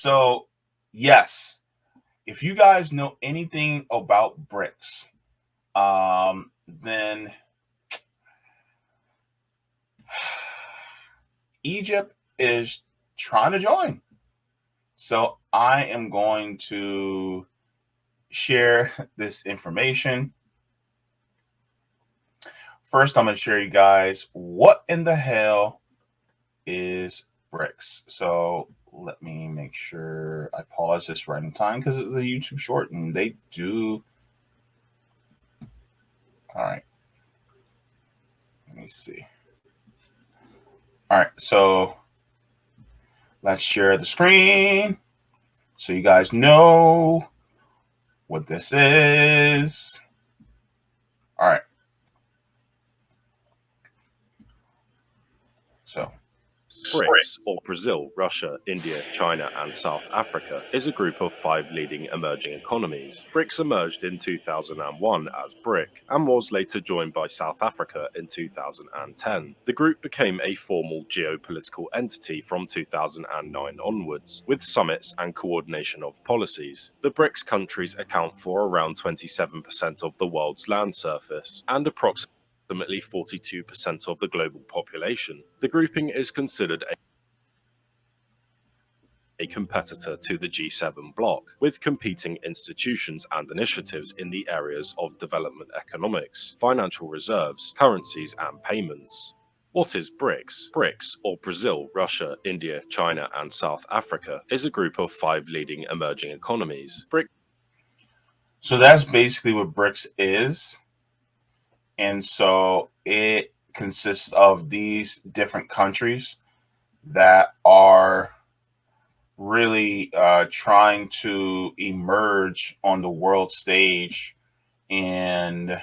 So, yes, if you guys know anything about BRICS, then Egypt is trying to join. So I am going to share this information. First, I'm going to share you guys what in the hell is BRICS. So let me make sure I pause this right in time because it's a YouTube short and they do. All right. Let me see. All right. So let's share the screen so you guys know what this is. All right. So BRICS, or Brazil, Russia, India, China, and South Africa, is a group of 5 leading emerging economies. BRICS emerged in 2001 as BRIC and was later joined by South Africa in 2010. The group became a formal geopolitical entity from 2009 onwards, with summits and coordination of policies. The BRICS countries account for around 27% of the world's land surface and approximately 42% of the global population. The grouping is considered a competitor to the G7 bloc, with competing institutions and initiatives in the areas of development economics, financial reserves, currencies, and payments. What is BRICS? BRICS, or Brazil, Russia, India, China, and South Africa, is a group of 5 leading emerging economies. So that's basically what BRICS is. And so it consists of these different countries that are really trying to emerge on the world stage and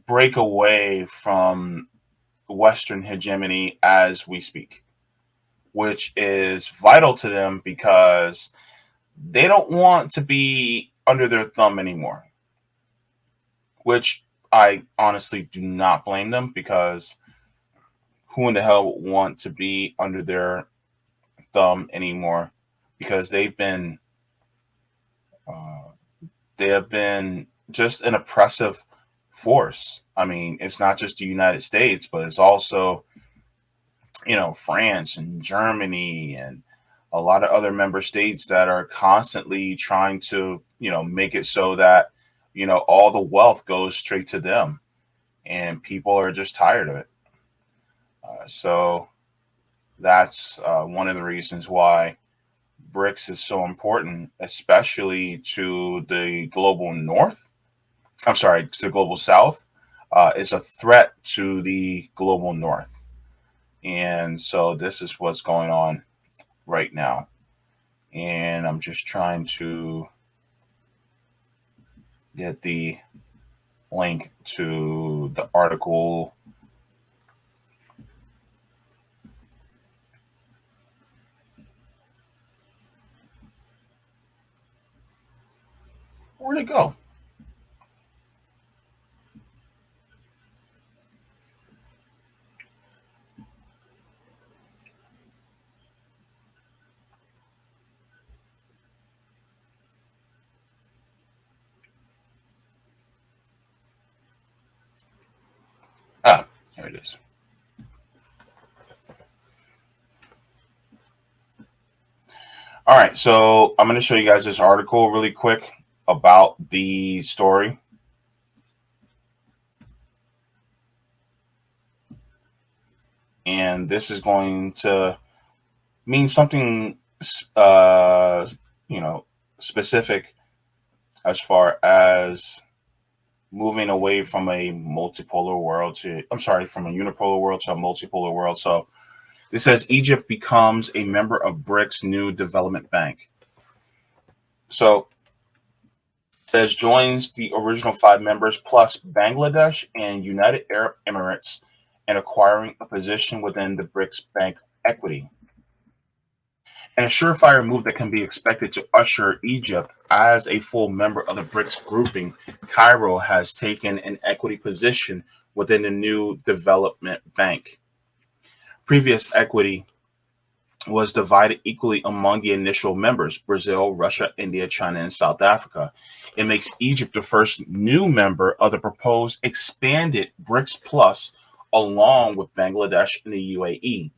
break away from Western hegemony as we speak, which is vital to them because they don't want to be under their thumb anymore, which I honestly do not blame them, because who in the hell would want to be under their thumb anymore? Because they have been just an oppressive force. I mean, it's not just the United States, but it's also, France and Germany and a lot of other member states that are constantly trying to, make it so that, all the wealth goes straight to them, and people are just tired of it. So that's one of the reasons why BRICS is so important, especially to the global north. I'm sorry, to the global south. It's a threat to the global north. And so this is what's going on right now. And I'm just trying to get the link to the article. Where'd it go? Ah, here it is. All right, so I'm going to show you guys this article really quick about the story. And this is going to mean something, specific as far as moving away from a multipolar world from a unipolar world to a multipolar world. So it says Egypt becomes a member of BRICS new development bank. So it says joins the original 5 members plus Bangladesh and United Arab Emirates in acquiring a position within the BRICS bank equity. And a surefire move that can be expected to usher Egypt as a full member of the BRICS grouping. Cairo has taken an equity position within the new development bank. Previous equity was divided equally among the initial members: Brazil, Russia, India, China, and South Africa. It makes Egypt the first new member of the proposed expanded BRICS Plus, along with Bangladesh and the UAE.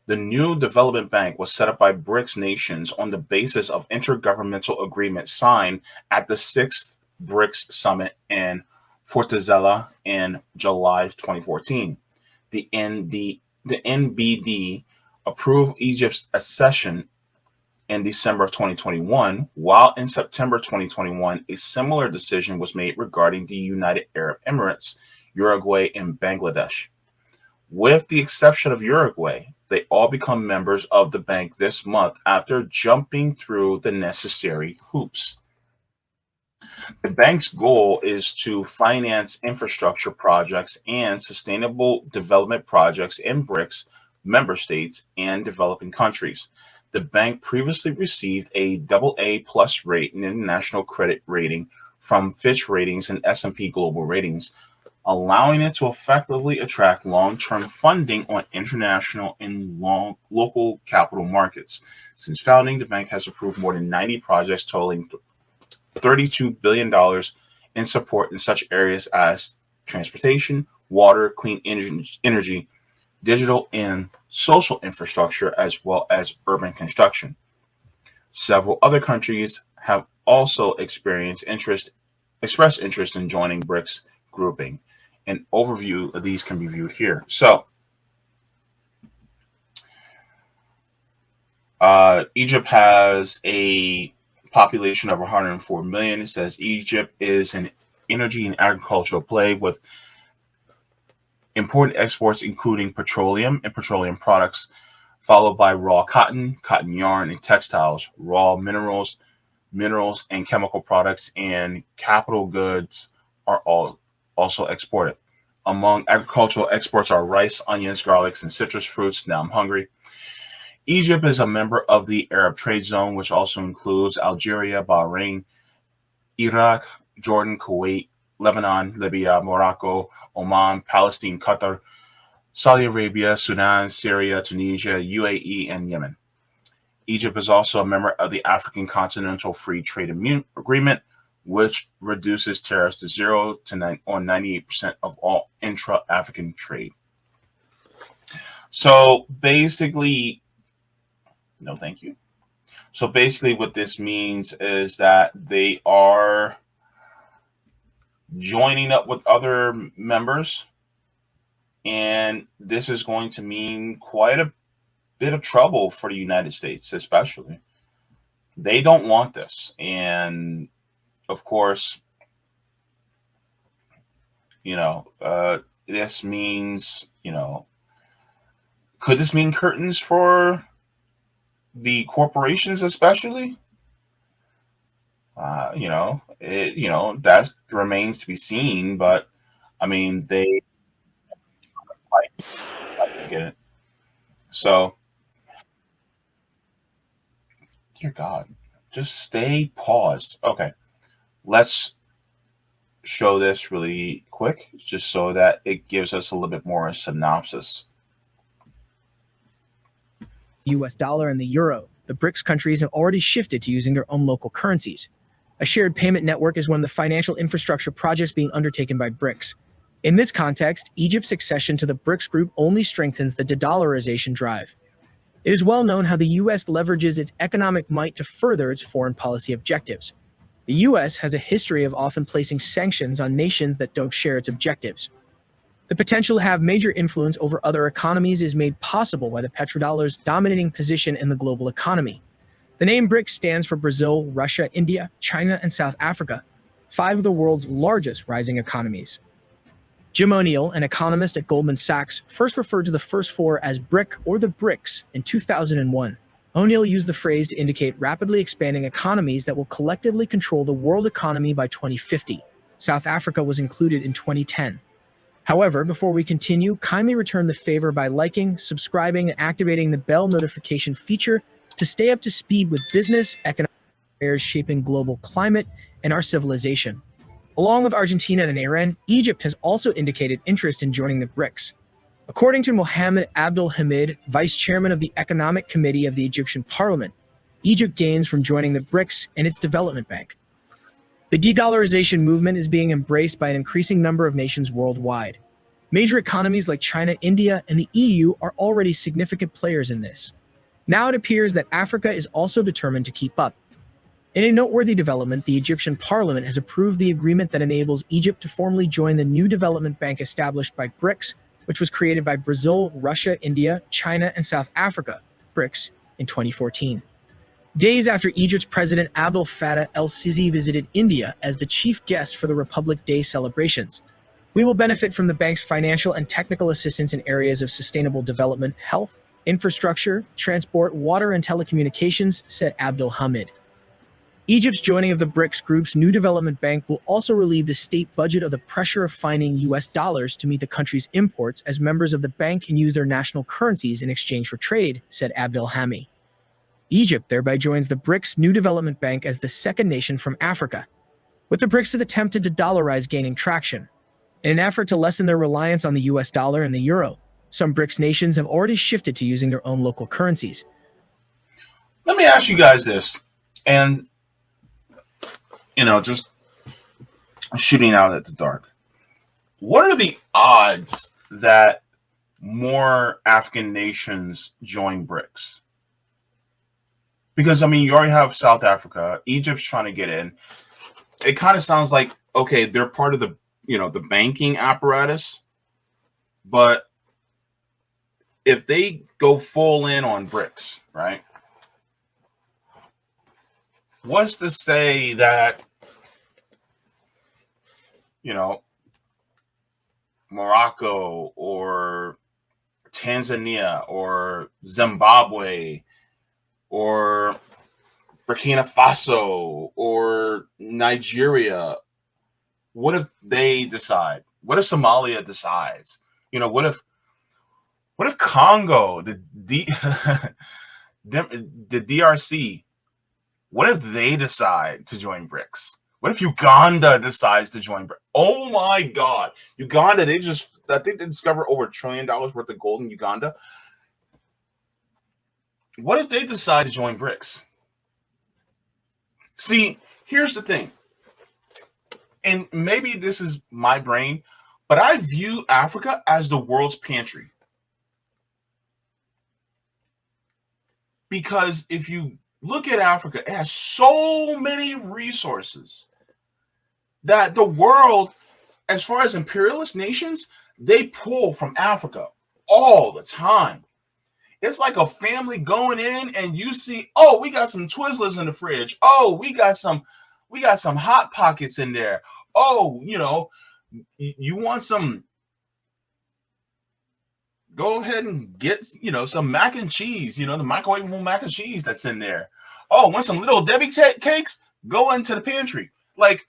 The new development bank was set up by BRICS nations on the basis of intergovernmental agreement signed at the 6th BRICS summit in Fortaleza in July 2014. The NBD approved Egypt's accession in December of 2021, while in September 2021, a similar decision was made regarding the United Arab Emirates, Uruguay, and Bangladesh. With the exception of Uruguay, they all become members of the bank this month after jumping through the necessary hoops. The bank's goal is to finance infrastructure projects and sustainable development projects in BRICS member states and developing countries. The bank previously received a AA plus rate in international credit rating from Fitch Ratings and S&P Global Ratings, allowing it to effectively attract long-term funding on international and local capital markets. Since founding, the bank has approved more than 90 projects totaling $32 billion in support in such areas as transportation, water, clean energy, digital and social infrastructure, as well as urban construction. Several other countries have also expressed interest in joining BRICS grouping. An overview of these can be viewed here. So, Egypt has a population of 104 million. It says Egypt is an energy and agricultural play with important exports including petroleum and petroleum products, followed by raw cotton, cotton yarn, and textiles, raw minerals and chemical products, and capital goods are all also exported. Among agricultural exports are rice, onions, garlics, and citrus fruits. Now I'm hungry. Egypt is a member of the Arab Trade Zone, which also includes Algeria, Bahrain, Iraq, Jordan, Kuwait, Lebanon, Libya, Morocco, Oman, Palestine, Qatar, Saudi Arabia, Sudan, Syria, Tunisia, UAE, and Yemen. Egypt is also a member of the African Continental Free Trade Agreement, which reduces tariffs to 0 on 98% of all intra-African trade. So basically, no thank you. So basically what this means is that they are joining up with other members, and this is going to mean quite a bit of trouble for the United States, especially. They don't want this. And of course, this means, could this mean curtains for the corporations, especially? That remains to be seen. But I mean, they get it. So, dear God, just stay paused. Okay, let's show this really quick, just so that it gives us a little bit more synopsis. US dollar and the euro, the BRICS countries have already shifted to using their own local currencies. A shared payment network is one of the financial infrastructure projects being undertaken by BRICS. In this context, Egypt's accession to the BRICS group only strengthens the de-dollarization drive. It is well known how the US leverages its economic might to further its foreign policy objectives. The US has a history of often placing sanctions on nations that don't share its objectives. The potential to have major influence over other economies is made possible by the petrodollar's dominating position in the global economy. The name BRICS stands for Brazil, Russia, India, China, and South Africa, 5 of the world's largest rising economies. Jim O'Neill, an economist at Goldman Sachs, first referred to the first 4 as BRIC or the BRICS in 2001. O'Neill used the phrase to indicate rapidly expanding economies that will collectively control the world economy by 2050. South Africa was included in 2010. However, before we continue, kindly return the favor by liking, subscribing, and activating the bell notification feature to stay up to speed with business, economic affairs shaping global climate and our civilization. Along with Argentina and Iran, Egypt has also indicated interest in joining the BRICS. According to Mohammed Abdul Hamid, vice chairman of the Economic Committee of the Egyptian Parliament, Egypt gains from joining the BRICS and its development bank. The de-dollarization movement is being embraced by an increasing number of nations worldwide. Major economies like China, India, and the EU are already significant players in this. Now it appears that Africa is also determined to keep up. In a noteworthy development, the Egyptian parliament has approved the agreement that enables Egypt to formally join the new development bank established by BRICS, which was created by Brazil, Russia, India, China, and South Africa, BRICS, in 2014. Days after Egypt's President Abdel Fattah el-Sisi visited India as the chief guest for the Republic Day celebrations. We will benefit from the bank's financial and technical assistance in areas of sustainable development, health, infrastructure, transport, water, and telecommunications, said Abdul Hamid. Egypt's joining of the BRICS group's new development bank will also relieve the state budget of the pressure of finding US dollars to meet the country's imports, as members of the bank can use their national currencies in exchange for trade, said Abdel Hamid. Egypt thereby joins the BRICS new development bank as the second nation from Africa, with the BRICS attempted to dollarize gaining traction. In an effort to lessen their reliance on the US dollar and the euro, some BRICS nations have already shifted to using their own local currencies. Let me ask you guys this, and just shooting out at the dark. What are the odds that more African nations join BRICS? Because, you already have South Africa. Egypt's trying to get in. It kind of sounds like, okay, they're part of the, the banking apparatus. But if they go full in on BRICS, right? What's to say that, Morocco or Tanzania or Zimbabwe or Burkina Faso or Nigeria, what if they decide? What if Somalia decides? What if Congo, the DRC, what if they decide to join BRICS? What if Uganda decides to join BRICS? Oh my God. Uganda, I think they discovered over $1 trillion worth of gold in Uganda. What if they decide to join BRICS? See, here's the thing. And maybe this is my brain, but I view Africa as the world's pantry. Because if you look at Africa, it has so many resources that the world, as far as imperialist nations, they pull from Africa all the time. It's like a family going in and you see, oh, we got some Twizzlers in the fridge. Oh, we got some Hot Pockets in there. Oh, you want some, go ahead and get, some mac and cheese, the microwavable mac and cheese that's in there. Oh, want some Little Debbie cakes? Go into the pantry. Like,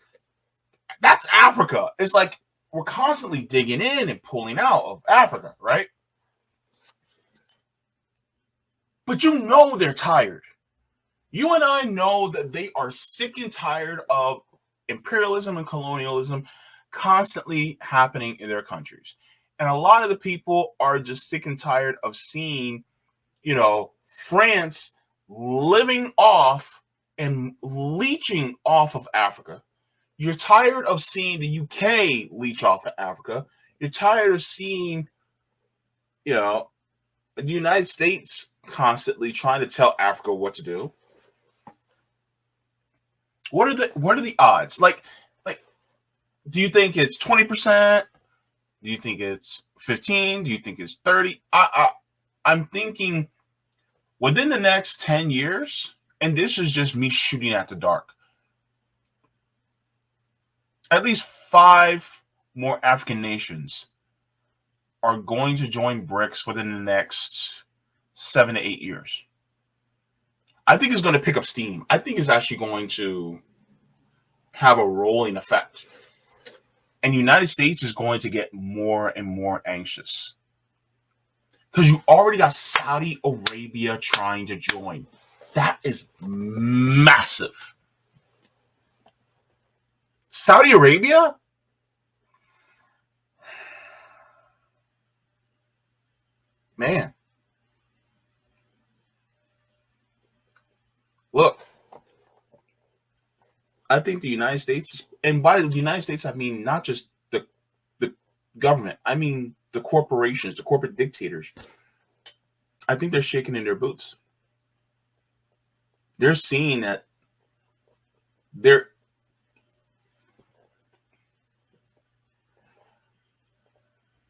that's Africa. It's like we're constantly digging in and pulling out of Africa, right? But they're tired. You and I know that they are sick and tired of imperialism and colonialism constantly happening in their countries. And a lot of the people are just sick and tired of seeing, France living off and leeching off of Africa. You're tired of seeing the UK leech off of Africa. You're tired of seeing, the United States constantly trying to tell Africa what to do. What are the odds? Like, do you think it's 20%? Do you think it's 15? Do you think it's 30? I'm thinking within the next 10 years, and this is just me shooting at the dark, at least 5 more African nations are going to join BRICS within the next 7 to 8 years. I think it's going to pick up steam. I think it's actually going to have a rolling effect. And the United States is going to get more and more anxious. Because you already got Saudi Arabia trying to join. That is massive. Saudi Arabia? Man, look, I think the United States, and by the United States, I mean not just the government. I mean the corporations, the corporate dictators. I think they're shaking in their boots. They're seeing that they're.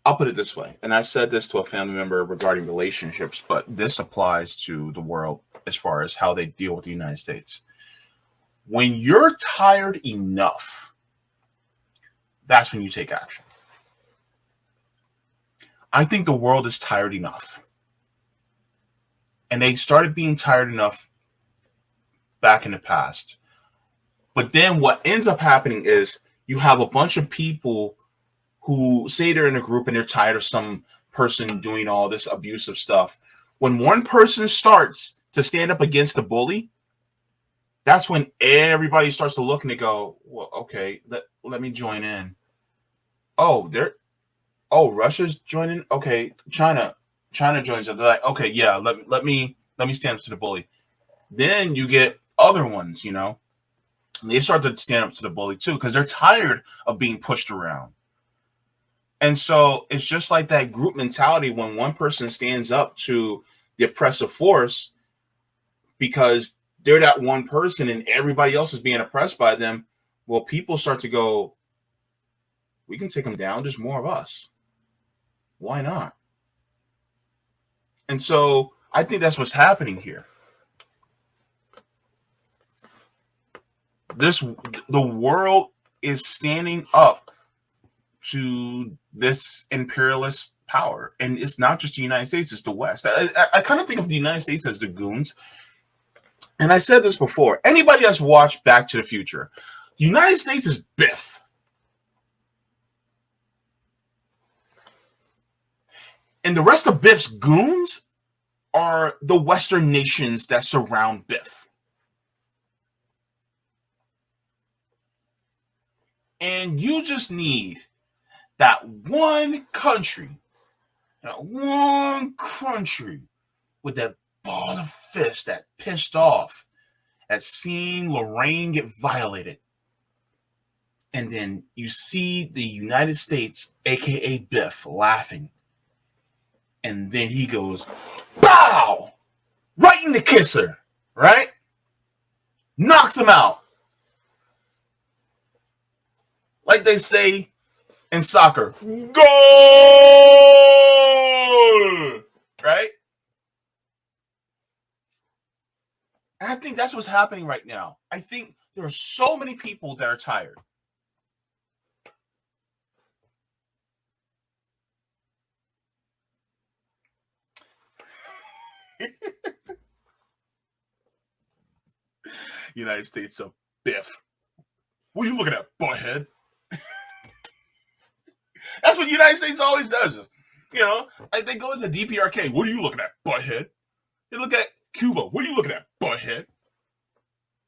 I'll put it this way, and I said this to a family member regarding relationships, but this applies to the world as far as how they deal with the United States. When you're tired enough, that's when you take action. I think the world is tired enough. And they started being tired enough back in the past. But then what ends up happening is you have a bunch of people who say they're in a group and they're tired of some person doing all this abusive stuff. When one person starts to stand up against the bully, that's when everybody starts to look and they go, well, okay, let me join in. Oh, Russia's joining. Okay, China joins up. They're like, okay, yeah, let me stand up to the bully. Then you get other ones, they start to stand up to the bully too because they're tired of being pushed around. And so it's just like that group mentality when one person stands up to the oppressive force because they're that one person and everybody else is being oppressed by them. Well, people start to go, we can take them down. There's more of us. Why not? And so I think that's what's happening here. The world is standing up to this imperialist power. And it's not just the United States, it's the West. I kind of think of the United States as the goons. And I said this before. Anybody that's watched Back to the Future, the United States is Biff. And the rest of Biff's goons are the Western nations that surround Biff. And you just need that one country with that ball of fist that pissed off at seeing Lorraine get violated. And then you see the United States, aka Biff, laughing. And then he goes, bow! Right in the kisser, right? Knocks him out. Like they say in soccer, goal! Right? And I think that's what's happening right now. I think there are so many people that are tired. United States of Biff. What are you looking at, butthead? That's what the United States always does. Like they go into DPRK. What are you looking at, butthead? You look at Cuba. What are you looking at, butthead?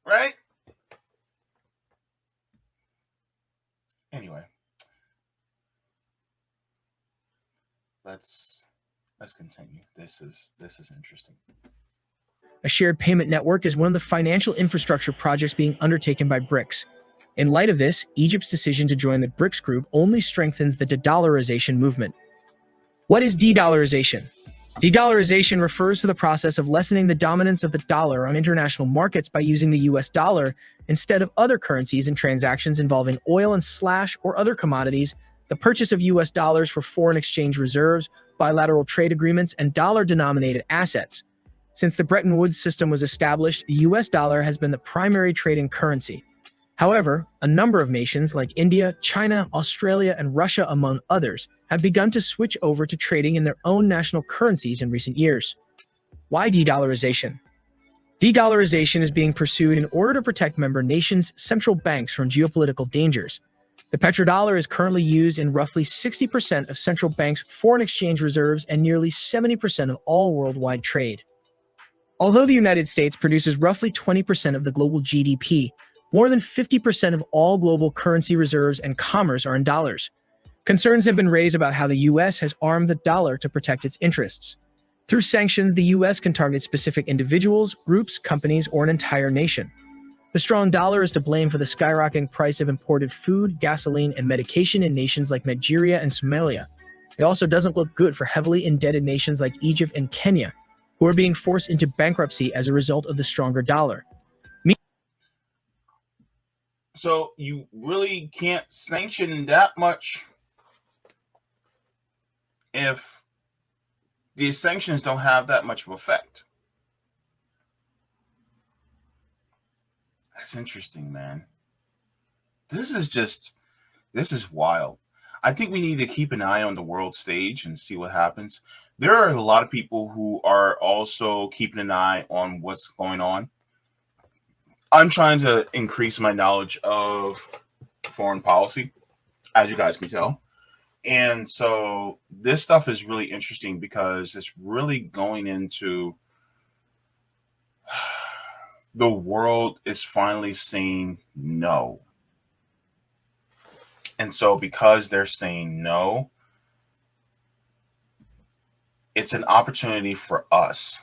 Right? Anyway. Let's continue. This is interesting. A shared payment network is one of the financial infrastructure projects being undertaken by BRICS. In light of this, Egypt's decision to join the BRICS group only strengthens the de-dollarization movement. What is de-dollarization? De-dollarization refers to the process of lessening the dominance of the dollar on international markets by using the US dollar instead of other currencies in transactions involving oil and or other commodities, the purchase of US dollars for foreign exchange reserves, bilateral trade agreements, and dollar-denominated assets. Since the Bretton Woods system was established, the US dollar has been the primary trading currency. However, a number of nations like India, China, Australia, and Russia, among others, have begun to switch over to trading in their own national currencies in recent years. Why de-dollarization? De-dollarization is being pursued in order to protect member nations' central banks from geopolitical dangers. The petrodollar is currently used in roughly 60% of central banks' foreign exchange reserves and nearly 70% of all worldwide trade. Although the United States produces roughly 20% of the global GDP, more than 50% of all global currency reserves and commerce are in dollars. Concerns have been raised about how the US has armed the dollar to protect its interests. Through sanctions, the U.S. can target specific individuals, groups, companies, or an entire nation. The strong dollar is to blame for the skyrocketing price of imported food, gasoline, and medication in nations like Nigeria and Somalia. It also doesn't look good for heavily indebted nations like Egypt and Kenya, who are being forced into bankruptcy as a result of the stronger dollar. So you really can't sanction that much if these sanctions don't have that much of effect. That's interesting, man. This is wild. I think we need to keep an eye on the world stage and see what happens. There are a lot of people who are also keeping an eye on what's going on. I'm trying to increase my knowledge of foreign policy, as you guys can tell. And so this stuff is really interesting because it's really going into the world is finally saying no. And so because they're saying no, it's an opportunity for us.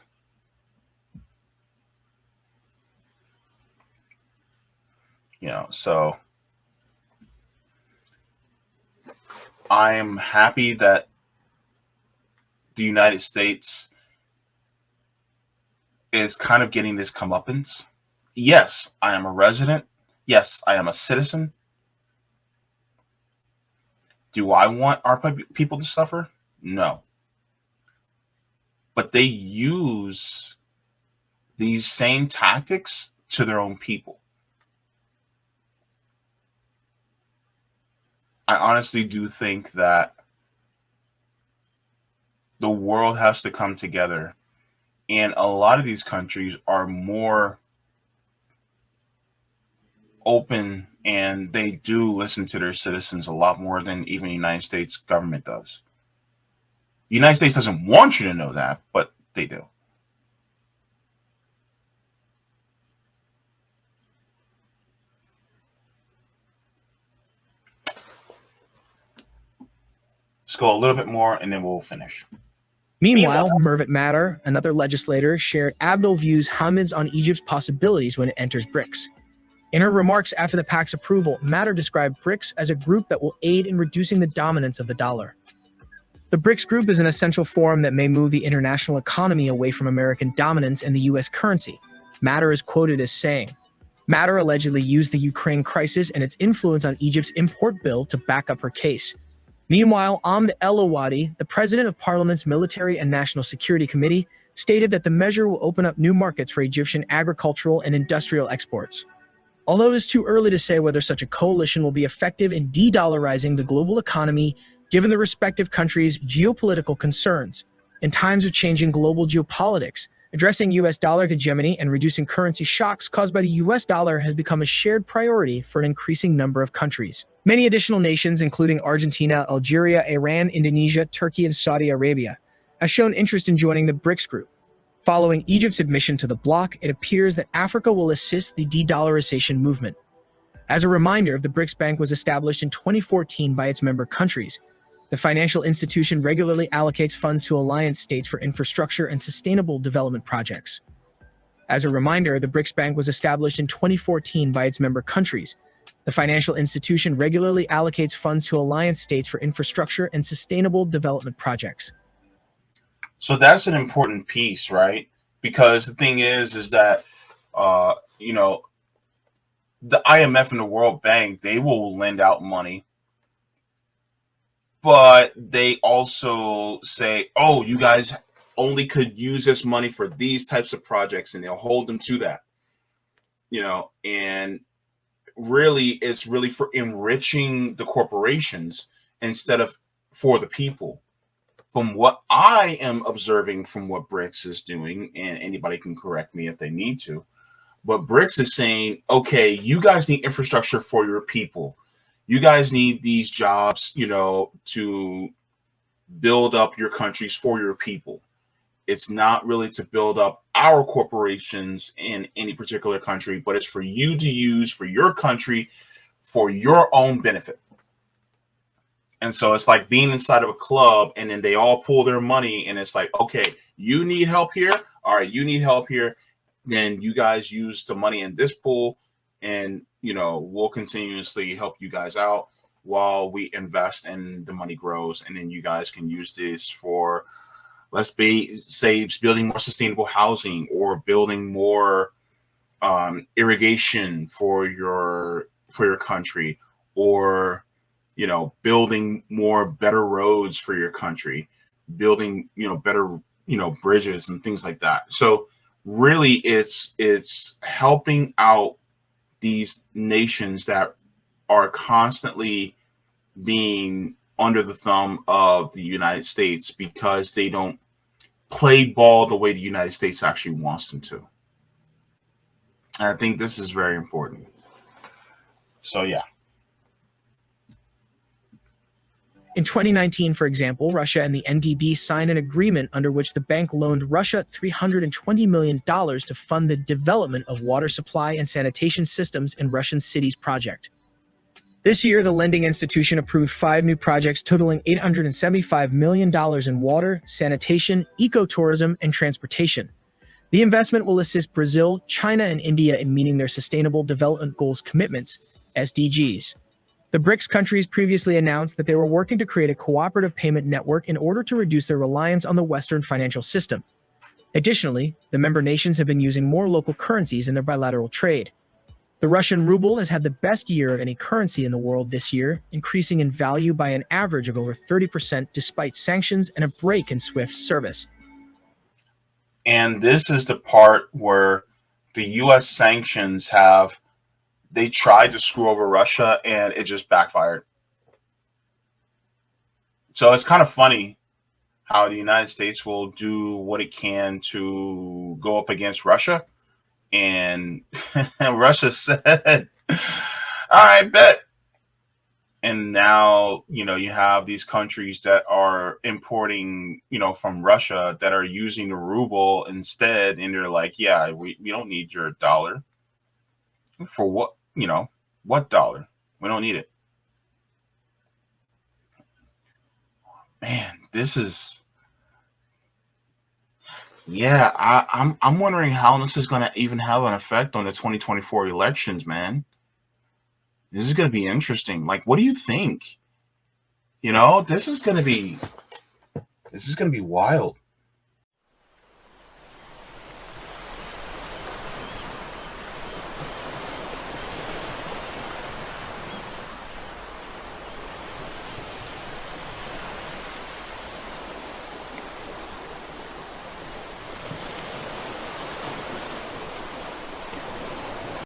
So I'm happy that the United States is kind of getting this comeuppance. Yes, I am a resident. Yes, I am a citizen. Do I want our people to suffer? No. But they use these same tactics to their own people. I honestly do think that the world has to come together, and a lot of these countries are more open and they do listen to their citizens a lot more than even the United States government does. The United States doesn't want you to know that, but they do. Let's go a little bit more and then we'll finish. Meanwhile, Mervit Matter, another legislator, shared Abdul views Hamid's on Egypt's possibilities when it enters BRICS. In her remarks after the pact's approval, Matter described BRICS as a group that will aid in reducing the dominance of the dollar. The BRICS group is an essential forum that may move the international economy away from American dominance in the U.S. currency, Matter is quoted as saying. Matter allegedly used the Ukraine crisis and its influence on Egypt's import bill to back up her case. Meanwhile, Ahmed El-Awadi, the president of Parliament's Military and National Security Committee, stated that the measure will open up new markets for Egyptian agricultural and industrial exports. Although it is too early to say whether such a coalition will be effective in de-dollarizing the global economy, given the respective countries' geopolitical concerns, in times of changing global geopolitics, addressing U.S. dollar hegemony and reducing currency shocks caused by the U.S. dollar has become a shared priority for an increasing number of countries. Many additional nations, including Argentina, Algeria, Iran, Indonesia, Turkey, and Saudi Arabia, have shown interest in joining the BRICS group. Following Egypt's admission to the bloc, it appears that Africa will assist the de-dollarization movement. As a reminder, the BRICS Bank was established in 2014 by its member countries. The financial institution regularly allocates funds to alliance states for infrastructure and sustainable development projects. As a reminder, the BRICS Bank was established in 2014 by its member countries. The financial institution regularly allocates funds to alliance states for infrastructure and sustainable development projects. So that's an important piece, right? Because the thing is that, the IMF and the World Bank, they will lend out money, but they also say, oh, you guys only could use this money for these types of projects, and they'll hold them to that, and really it's really for enriching the corporations instead of for the people. From what I am observing from what BRICS is doing, and anybody can correct me if they need to, but BRICS is saying, okay, you guys need infrastructure for your people. You guys need these jobs, to build up your countries for your people. It's not really to build up our corporations in any particular country, but it's for you to use for your country for your own benefit. And so it's like being inside of a club and then they all pull their money and it's like, okay, you need help here. All right, you need help here. Then you guys use the money in this pool, and we'll continuously help you guys out while we invest and the money grows. And then you guys can use this for, say, building more sustainable housing or building more irrigation for your country, or building more better roads for your country, building better bridges and things like that. So really it's helping out these nations that are constantly being under the thumb of the United States because they don't play ball the way the United States actually wants them to. And I think this is very important. So yeah. In 2019, for example, Russia and the NDB signed an agreement under which the bank loaned Russia $320 million to fund the development of water supply and sanitation systems in Russian cities project. This year, the lending institution approved 5 new projects totaling $875 million in water, sanitation, ecotourism, and transportation. The investment will assist Brazil, China, and India in meeting their Sustainable Development Goals commitments, SDGs. The BRICS countries previously announced that they were working to create a cooperative payment network in order to reduce their reliance on the Western financial system. Additionally, the member nations have been using more local currencies in their bilateral trade. The Russian ruble has had the best year of any currency in the world this year, increasing in value by an average of over 30% despite sanctions and a break in SWIFT service. And this is the part where the U.S. sanctions they tried to screw over Russia and it just backfired. So it's kind of funny how the United States will do what it can to go up against Russia. And Russia said, all right, bet. And now, you have these countries that are importing, from Russia that are using the ruble instead. And they're like, yeah, we don't need your dollar. For what? What dollar? We don't need it. Man, this is, yeah, I'm wondering how this is going to even have an effect on the 2024 elections, man. This is going to be interesting. Like, what do you think? This is going to be wild.